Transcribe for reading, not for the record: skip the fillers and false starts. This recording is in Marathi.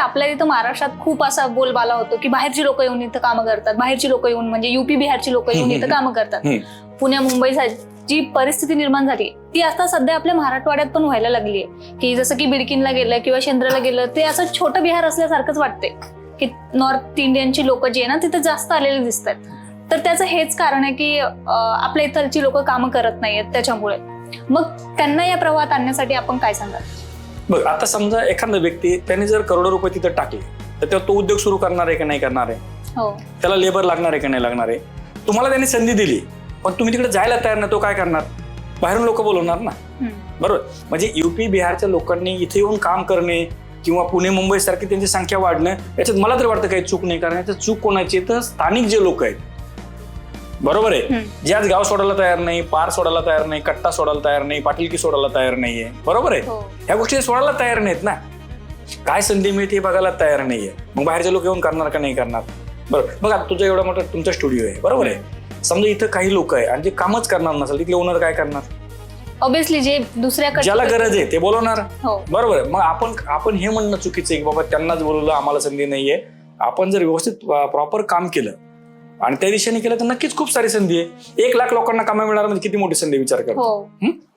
आपल्या इथं महाराष्ट्रात खूप असा बोलबाला होतो की बाहेरची लोक येऊन इथं कामं करतात, बाहेरची लोक येऊन म्हणजे युपी बिहारची लोक येऊन इथं कामं करतात. पुण्या मुंबईसाठी जी परिस्थिती निर्माण झाली ती आता सध्या आपल्या मराठवाड्यात पण व्हायला लागली आहे, की जसं की बिडकीनला गेलं किंवा शेंद्राला गेलं ते असं छोटं बिहार असल्यासारखंच वाटते की नॉर्थ इंडियनची लोक जी आहे ना तिथे जास्त आलेले दिसत आहेत. तर त्याचं हेच कारण आहे की आपल्या इथलची लोक कामं करत नाहीयेत त्याच्यामुळे. मग त्यांना या प्रवाहात आणण्यासाठी आपण काय सांगाल? बघ, आता समजा एखादा व्यक्ती त्याने जर करोडो रुपये तिथं टाकले तर तेव्हा तो उद्योग सुरू करणार आहे का नाही करणार आहे? हो, त्याला लेबर लागणार आहे का नाही लागणार आहे? तुम्हाला त्यांनी संधी दिली पण तुम्ही तिकडे जायला तयार नाही, तो काय करणार? बाहेरून लोक बोलवणार ना, बरोबर? म्हणजे युपी बिहारच्या लोकांनी इथे येऊन काम करणे किंवा पुणे मुंबई सारखी त्यांची संख्या वाढणं याच्यात मला तरी वाटतं काही चूक नाही. कारण याच्यात चूक कोणाची तर स्थानिक जे लोक आहेत, बरोबर आहे, जे आज गाव सोडायला तयार नाही, पार सोडायला तयार नाही, कट्टा सोडायला तयार नाही, पाटीलकी सोडायला तयार नाहीये, बरोबर आहे. ह्या गोष्टी सोडायला तयार नाहीत ना. काय संधी मिळते हे बघायला तयार नाहीये. मग बाहेरचे लोक येऊन करणार का नाही करणार? बरोबर. मग आता तुझा एवढा मोठा तुमचा स्टुडिओ आहे, बरोबर आहे, समजा इथं काही लोक आहे आणि जे कामच करणार नसेल तिथले ओनर काय करणार? ऑब्विसली जे दुसऱ्याकडे ज्याला गरज आहे ते बोलवणार, हो. बरोबर आहे. मग आपण हे म्हणणं चुकीचं आहे की बाबा त्यांनाच बोलवलं, आम्हाला संधी नाहीये. आपण जर व्यवस्थित प्रॉपर काम केलं आणि त्या दिशेने केलं तर नक्कीच खूप सारी संधी आहे. 1 लाख लोकांना कामं मिळणार म्हणजे किती मोठी संधी विचार करतो.